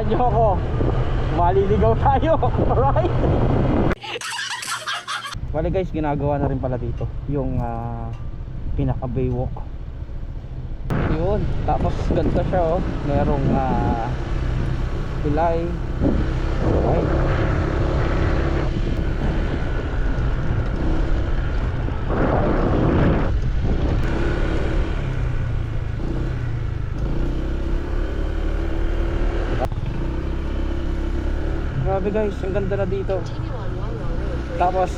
Samahan nyo ako, maliligaw tayo. Alright. Bale guys, ginagawa na rin pala dito yung pinaka baywalk. Yun, tapos ganda siya oh. Merong pilay. Alright. Grabe guys, ang ganda na dito. Tapos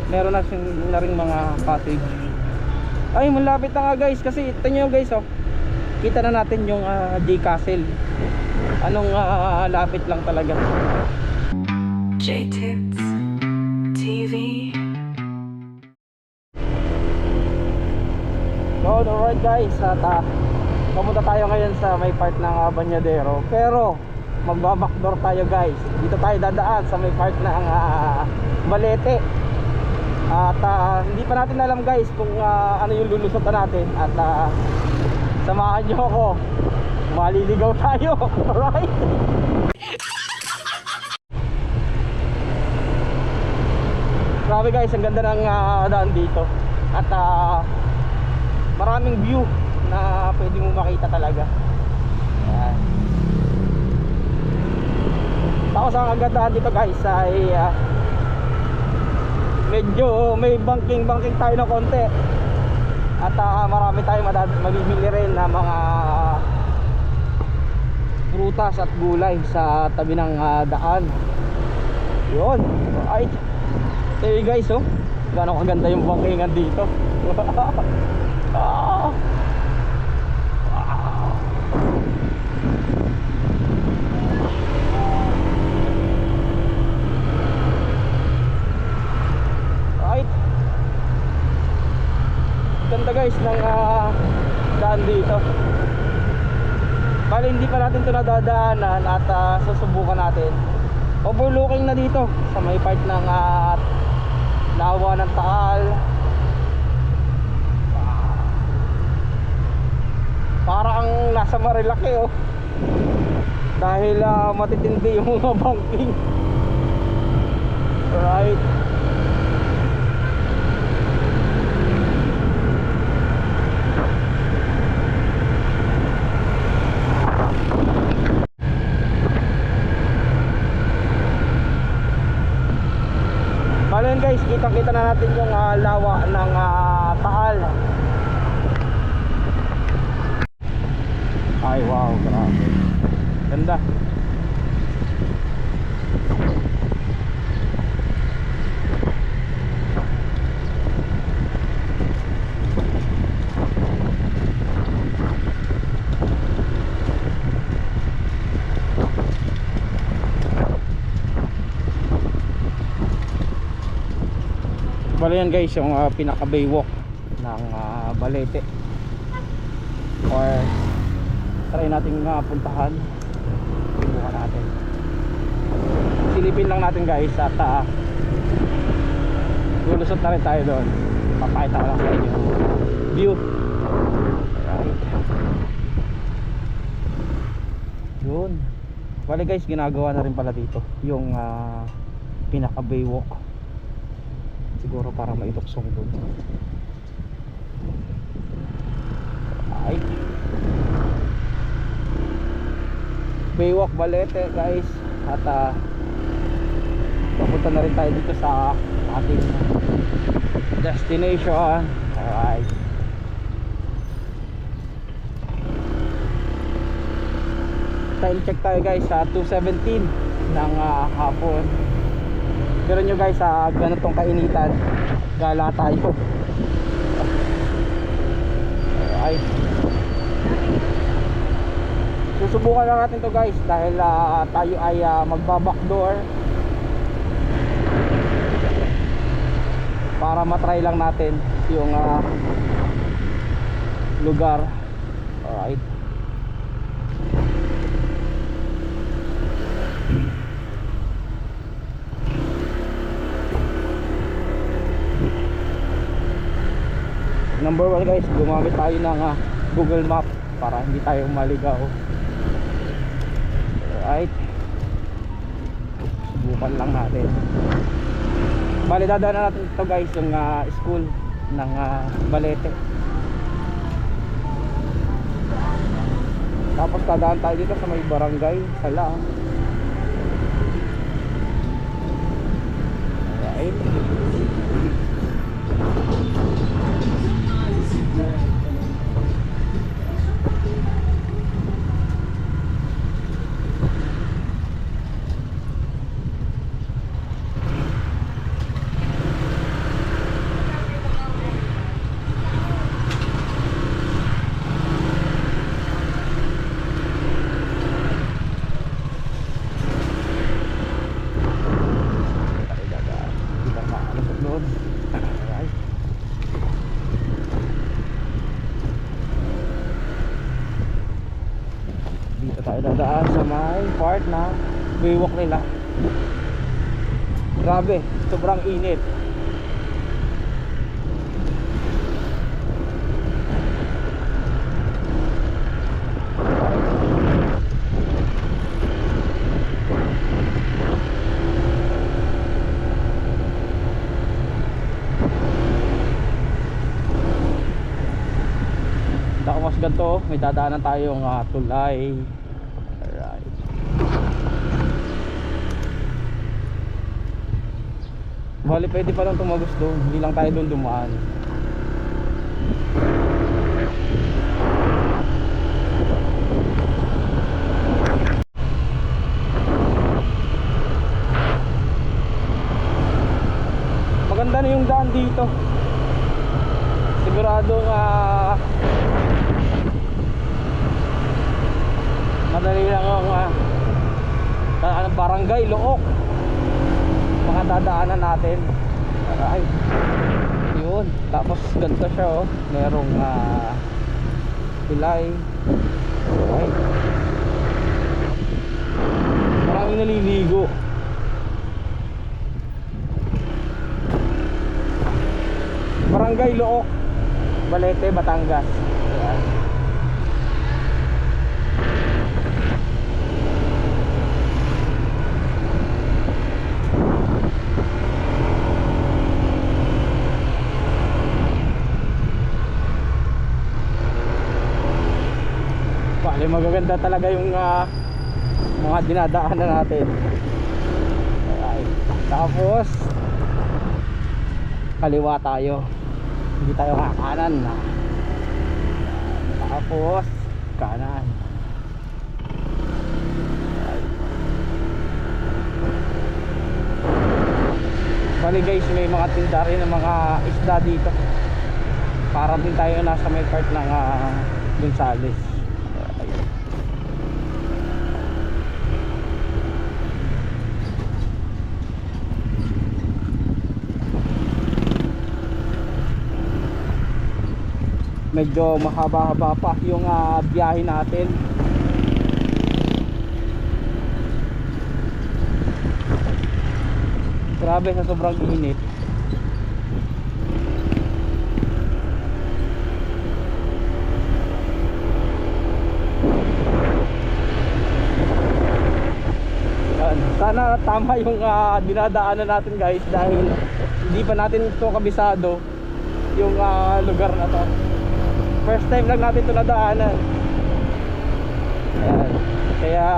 meron na rin mga cottage. Ay, malapit na nga guys, kasi ito nyo guys oh. Kita na natin yung J Castle. Anong lapit lang talaga. J-Tips TV. So alright guys, at pumunta tayo ngayon sa may part ng Banyadero. Pero magbabackdoor tayo guys. Dito tayo dadaan sa may part ng Balete. At hindi pa natin alam guys kung ano yung lulusotan natin. At samahan nyo ako, maliligaw tayo. Alright. Grabe guys, ang ganda ng daan dito. At maraming view na pwede mo makita talaga. Ayan. Tapos ang kagandahan dito guys ay medyo may banking tayo na konti. At marami tayong mamimili rin na mga prutas at gulay sa tabi ng daan. Yun. Ay, hey guys oh, gano'ng kaganda yung bangkingan dito. Right. Ganda guys ng daan dito. Bali hindi pa natin ito nadadaanan at susubukan natin. Overlooking na dito sa may part ng lawa ng Taal. Parang nasa Marilaki oh. Dahil matitindi yung mga banking. Right. Bale guys, kita-kita na natin yung lawa ng Taal. Ay wow, grabe. Ganda. Bale yan guys, yung pinaka baywalk ng Balete. Or try nating puntahan. Subukan natin. Silipin lang natin guys at lulusot na rin tayo doon. Papakita ko lang sa inyo view. Alright. Yun. Bale guys, ginagawa na rin pala dito yung pinaka baywalk. Siguro para maituksong doon. Ay. Baywalk Balete guys. At papunta na rin tayo dito sa ating destination. Alright. Time check tayo guys sa 2:17 ng hapon. Pero nyo guys, sa ganitong kainitan, gala tayo. Alright. Susubukan lang natin to guys dahil tayo ay magbabackdoor para matry lang natin yung lugar. Alright. Number 1 guys, gumamit tayo ng Google Map para hindi tayo maligaw. Alright, subukan lang natin. Bali dadaanan natin ito guys, yung school ng Balete. Tapos dadaan tayo dito sa may barangay Sala. Alright, tayo dadaan. Hindi ka makalusot doon. Alright, dito tayo dadaan sa may part na baywalk nila. Grabe, sobrang init. Tapos ganito, may dadaanan tayong tulay. Alright, bali pwede pa lang tumagos doon, hindi lang tayo doon dumaan. Maganda na yung daan dito. Siguradong madali lang ang barangay Look mga dadaanan natin. Alright, yun. Tapos ganito siya, oh, merong tulay. Alright, maraming naliligo. Barangay Look, Balete, Batangas. Ayan. Bale, magaganda talaga yung mga dinadaanan natin. Alright. Tapos kaliwa tayo, hindi tayo kakanan na. Tapos kanan. Bali guys, may mga tinda rin ng mga isda dito. Para din tayo nasa may part ng Gonzales. Ayun. Medyo mahaba-haba pa yung biyahe natin. Grabe, sa sobrang init. Sana tama yung dinadaanan natin guys, dahil hindi pa natin ito kabisado yung lugar na to. First time lang natin ito nadaanan. Ayan. Kaya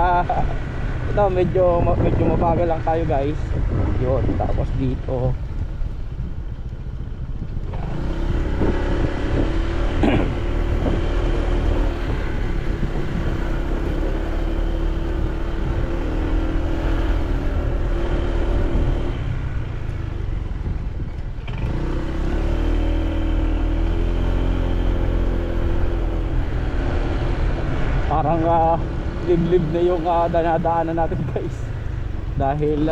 ito medyo mabagal lang tayo guys. Yun, tapos dito parang liblib na yung dinadaanan natin guys, dahil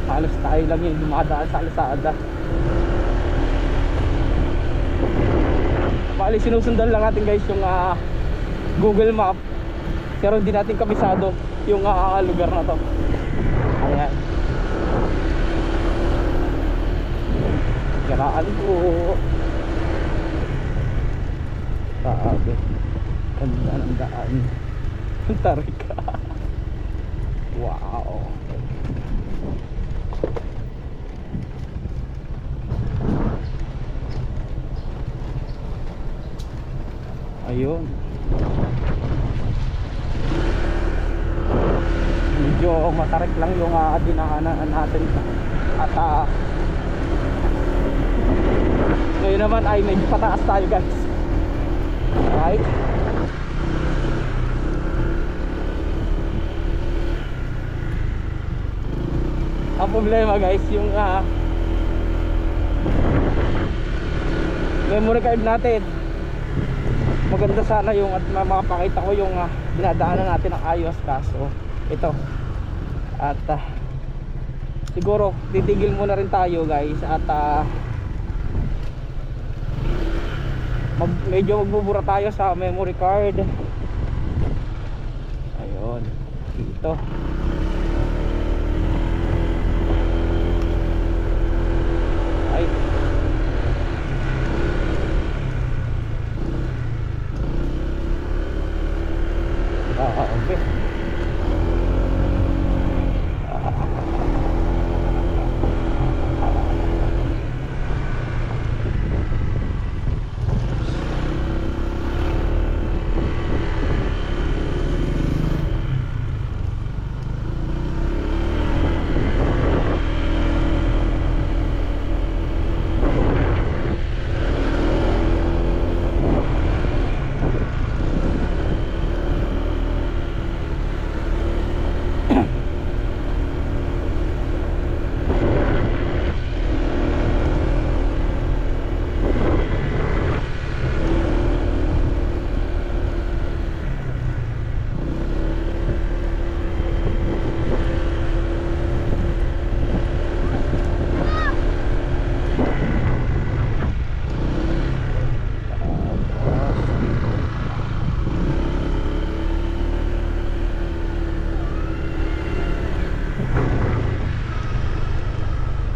halos tayo lang yung dumadaan sa kalsada. Bali sinusundan lang natin guys yung Google Map, pero hindi natin kabisado yung lugar na to. Ayan, garaan po. Sabi ganda ng daan. Tarik ka. Wow. Ayun. Medyo matarik lang yung dinaanan natin. At ngayon naman ay medyo pataas tayo guys. Alright. Ang problema guys, yung memory card natin. Maganda sana yung at makapakita ko yung dinadaanan natin ng ayos, kaso ito. At siguro titigil muna rin tayo guys at medyo magbubura tayo sa memory card. Ayun, ito. Ay. Okay.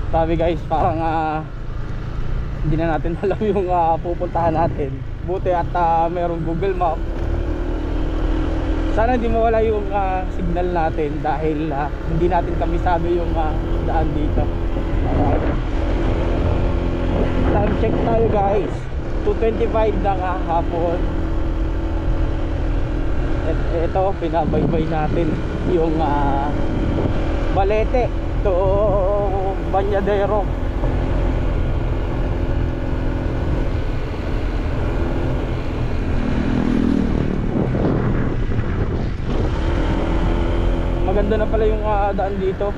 Sabi guys, parang hindi na natin alam yung pupuntahan natin. Buti at mayroong Google Map. Sana hindi mawala yung signal natin dahil hindi natin kabisado yung daan dito. Alright. Time check tayo guys, 2:25 na hapon. At ito, pinabaybay natin yung Balete to Banyadero. Maganda na pala yung daan dito.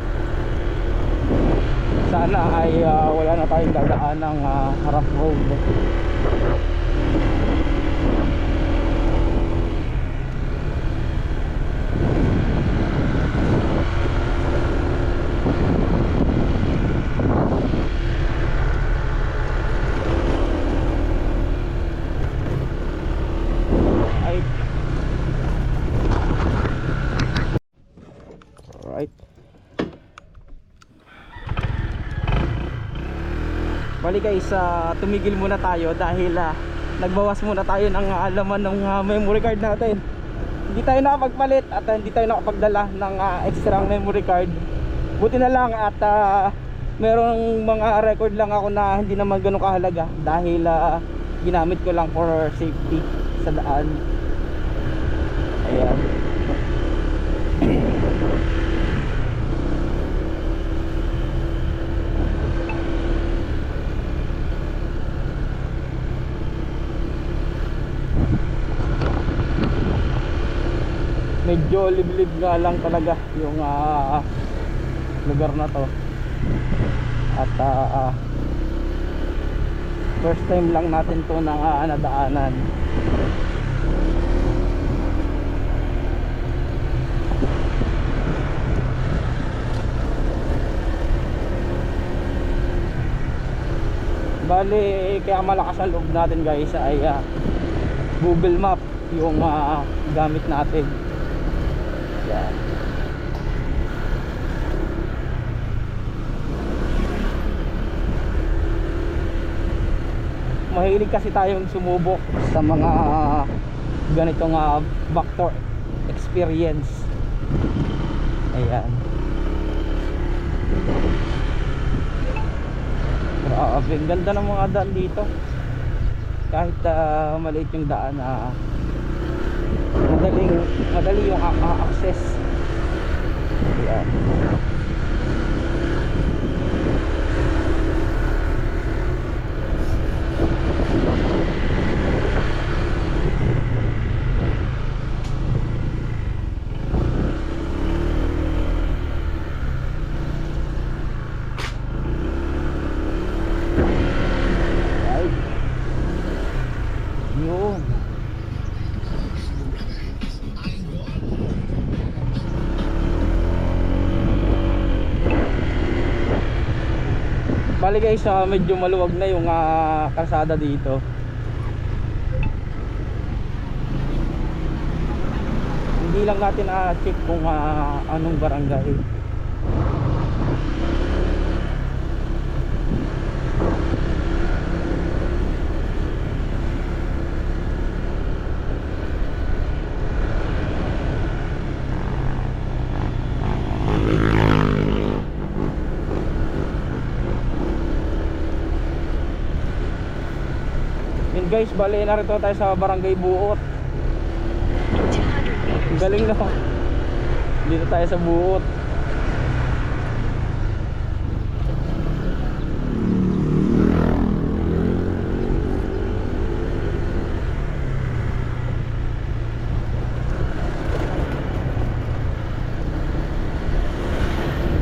Sana ay wala na tayong dadaan ng rough road. Alright. Bali guys, tumigil muna tayo dahil nagbawas muna tayo ng laman ng memory card natin. Hindi tayo nakapagpalit at hindi tayo nakapagdala ng extra memory card. Buti na lang at merong mga record lang ako na hindi naman ganun kahalaga dahil ginamit ko lang for safety sa daan. Ayan. Medyo liblib nga lang talaga yung lugar na to. At first time lang natin to na nadaanan. Bali, kaya malakas ang loob natin guys ay Google Map yung gamit natin. Yan. Mahilig kasi tayong sumubok sa mga ganitong backdoor experience. Ayan. Ayan. Grabe, ang ganda ng mga daan dito. Kahit maliit yung daan, madali yung access. Ayan. Ay. Yun. Bali guys, medyo maluwag na yung kalsada dito. Hindi lang natin check kung anong barangay. Yun guys, bali narito tayo sa Barangay Buot. 200 meters. Galing na. Dito tayo sa Buot.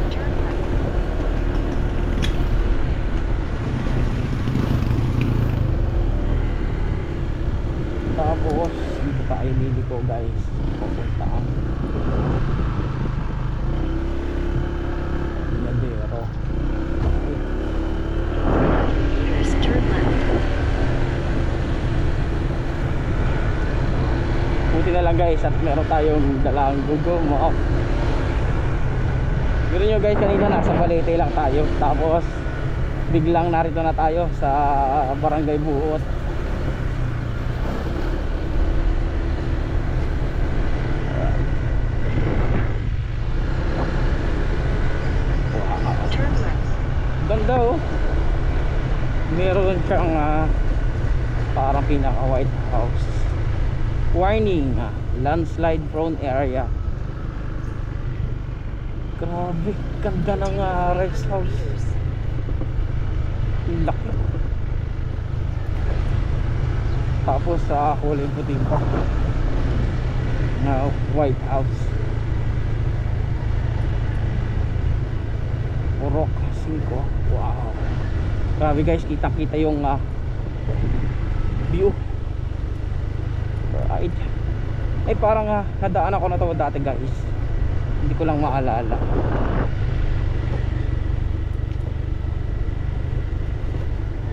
Turn right. Tapos dito tayo liliko guys. Papunta ang Yadero. Meters. Turn left. Buti na lang guys at meron tayong dalang Google Map. Ganoon nyo guys, kanina nasa Balete lang tayo. Tapos biglang narito na tayo sa Barangay Buot. Turn left. Ganda oh. Meron siyang parang pinaka White House. Warning, landslide prone area. Grabe, ganda ng rest house. Laki. Tapos kulay puti pa na White House. Purok 5. Wow. Grabe guys, kitang-kita yung view. Right. Ay parang nadaan ako na to dati guys. Hindi ko lang maalala.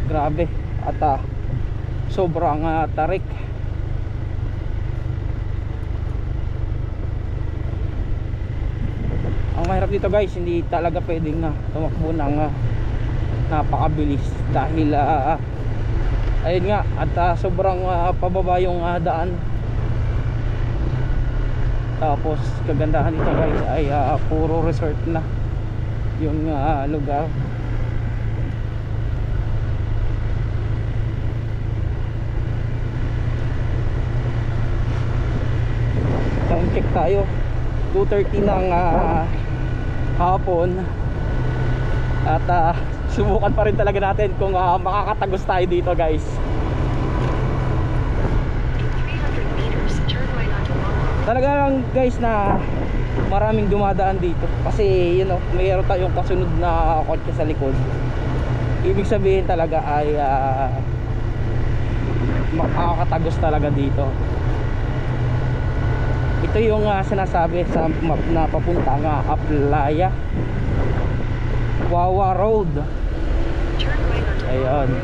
Grabe. At sobrang tarik. Ang mahirap dito guys, hindi talaga pwedeng tumakbo ng napakabilis dahil ayun nga at sobrang pababa yung daan. Tapos kagandahan dito guys ay puro resort na yung lugar. Time check tayo, 2:30 ng hapon. At subukan pa rin talaga natin kung makakatagos tayo dito guys. In 300 meters, turn right onto Longmont. Talaga lang guys na maraming dumadaan dito kasi you know, mayroon tayong kasunod na kotse sa likod. Ibig sabihin talaga ay makakatagos talaga dito. Ito yung sinasabi sa map na papunta Aplaya Wawa Road. Turn right onto Ayun. Longmont Road.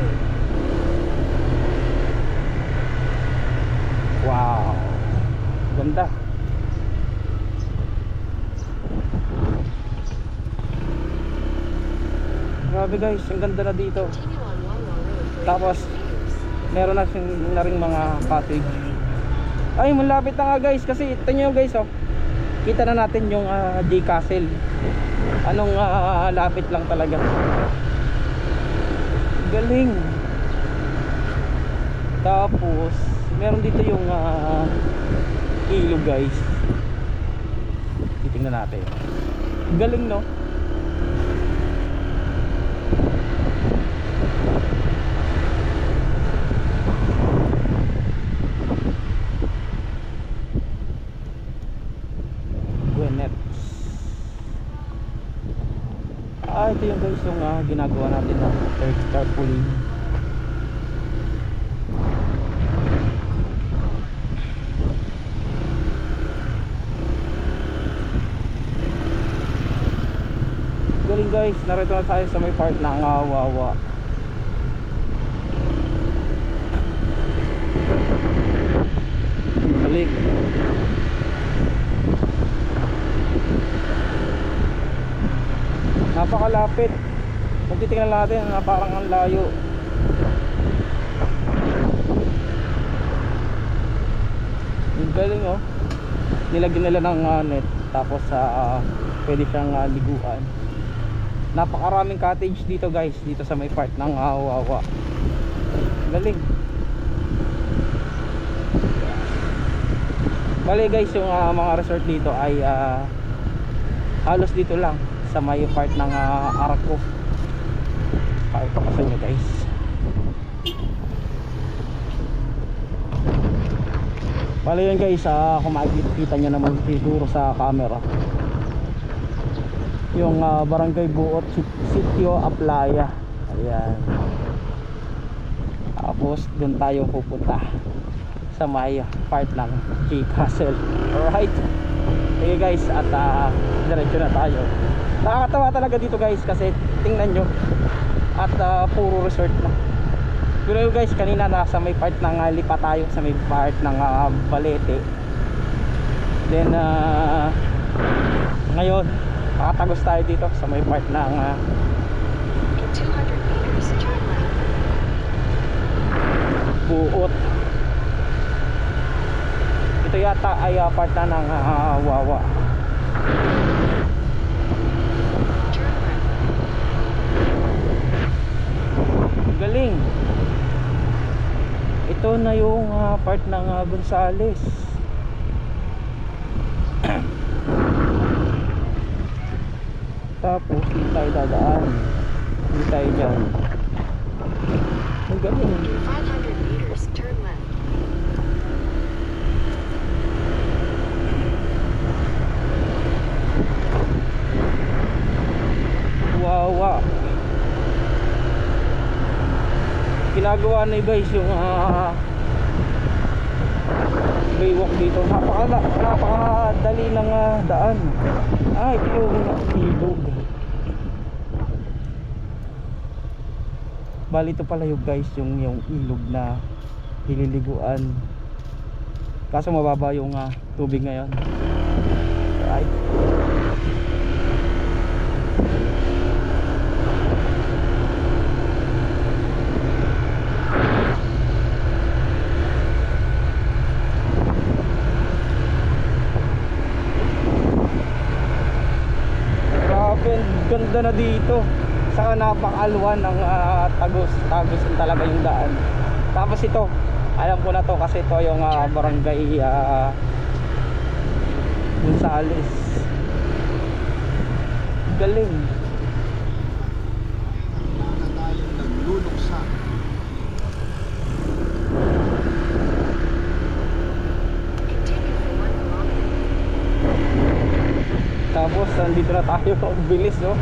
Wow. Ganda. Grabe guys, ang ganda na dito. Continue on Longmont Road for Tapos 800 meters. meron na ring mga cottage. Ay, malapit na nga guys kasi ito nyo guys oh. kita na natin yung J Castle. Anong lapit lang talaga. Galing. Tapos meron dito yung ilog guys. Titingnan natin. Galing no. Ito yung guys yung ginagawa natin na tarpaulin. Galing guys, narito na tayo sa may part ng Wawa. Balik. Napakalapit. Kung titingnan natin, parang ang layo. Yung galing oh. Nilagyan nila ng net. Tapos pwede siyang liguan. Napakaraming cottage dito guys. Dito sa may part ng Wawa. Galing. Bali guys, yung mga resort dito ay halos dito lang sa may part ng Arco. Pakita ko sa inyo guys. Bali yun guys, kung makikita nyo naman siguro sa camera, yung Barangay Buot, Sitio Aplaya. Ayan. Tapos dun tayo pupunta sa may part ng J Castle. Alright. Okay guys, at diretso na tayo. Nakakatawa talaga dito guys kasi tingnan nyo, at puro resort na. Pero guys, kanina nasa may part ng Lipa tayo, sa may part ng Balete. Then ngayon nakatagos tayo dito sa may part ng In 200 meters, turn left. Buot. Ito yata ay part na ng Wawa. Turn left. Galing. Ito na yung part ng Gonzales. Tapos hindi tayo dadaan. Hindi tayo dyan. Ang galing. In 500 meters, turn left. Wawa. Ginagawa na guys yung baywalk dito. Napakadali ng daan. Ito yung ilog. Bali ito pala yung guys yung ilog na hililiguan. Kaso mababa yung tubig ngayon. Right. Ganda na dito. Saka napakalwan ng Tagos talaga yung daan. Tapos ito, alam ko na to kasi ito yung barangay Gonzales. Galing. Continue for 1 kilometer. Tapos nandito na tayo. Ang bilis no.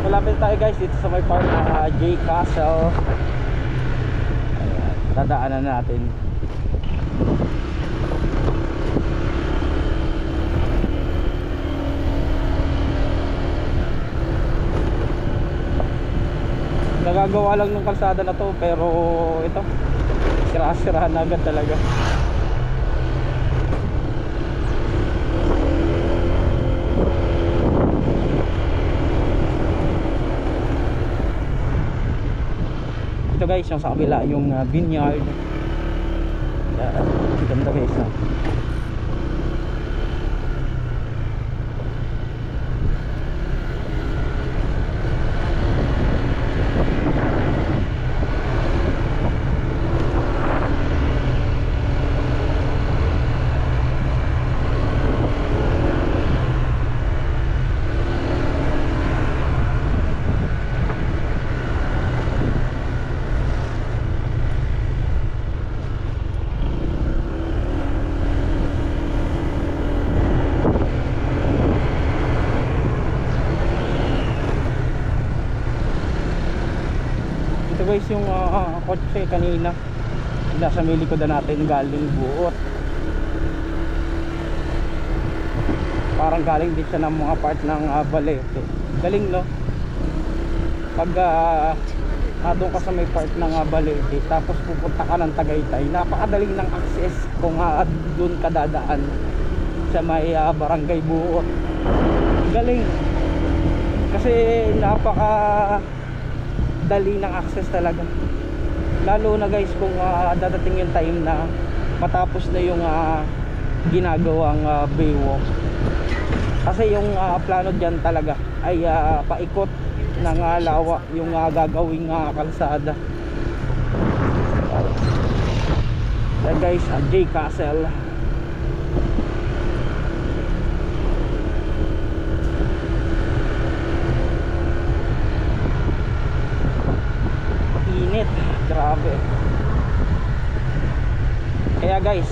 Malapit tayo guys dito sa may part ng J Castle. Ayan, dadaanan natin. Nagagawa lang ng kalsada na to pero ito sira-sira na agad talaga. guys yung sa kabila yung vineyard. Yan, ganda guys no? Ito guys yung kotse kanina nasa may likodan natin galing Buot. Parang galing din siya ng mga part ng Balete. Galing no? Pag doon ka sa may part ng Balete tapos pupunta ka ng Tagaytay, napakadali ng access kung doon ka dadaan sa may barangay Buot. Galing kasi napaka dali ng access talaga, lalo na guys kung dadating yung time na matapos na yung ginagawang baywalk. Kasi yung plano dyan talaga ay paikot ng lawa yung gagawing kalsada. Yan guys, J Castle. Init, grabe. Kaya guys,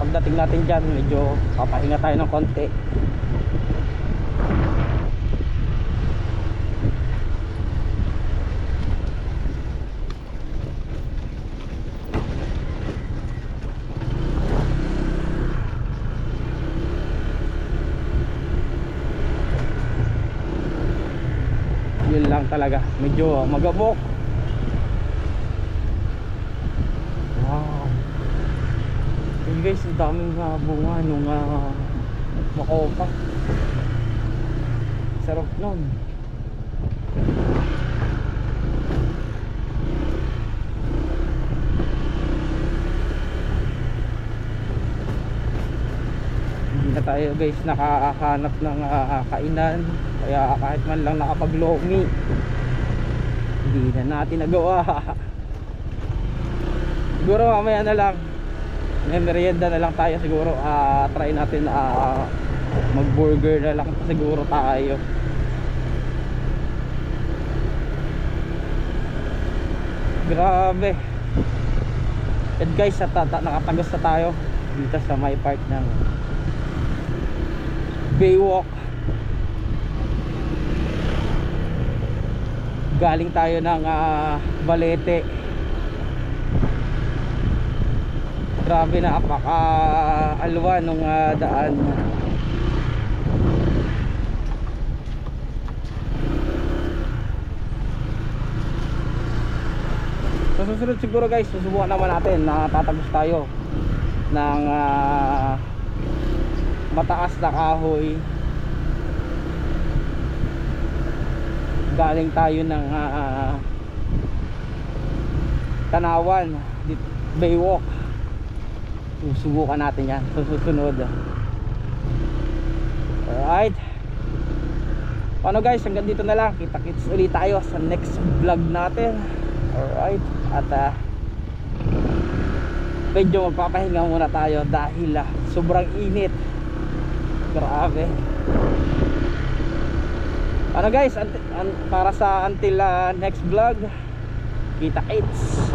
pagdating natin dyan medyo papahinga tayo ng konti. Yun lang talaga, medyo magabok. Wow. Yun guys, ang daming bunga nung makopa. Sarap nun. Hindi na tayo guys nakakahanap ng kainan, kaya kahit man lang nakapaglomi hindi na natin nagawa. Siguro mamaya na lang, may merienda na lang tayo siguro. Try natin mag burger na lang siguro tayo. Grabe. And guys, nakatagos na tayo dito sa may part ng Baywalk. Galing tayo ng Balete. Grabe, napaka-alwa nung daan. Sa susunod siguro guys, susubukan naman natin na tatagos tayo ng mataas na kahoy. Galing tayo ng Tanawan, Baywalk. Susubukan natin yan sa susunod. Alright, ano guys, hanggang dito na lang. Kita-kits ulit tayo sa next vlog natin. Alright, at medyo magpapahinga muna tayo dahil sobrang init. Grabe. Ano guys, para sa until next vlog, kita-kits.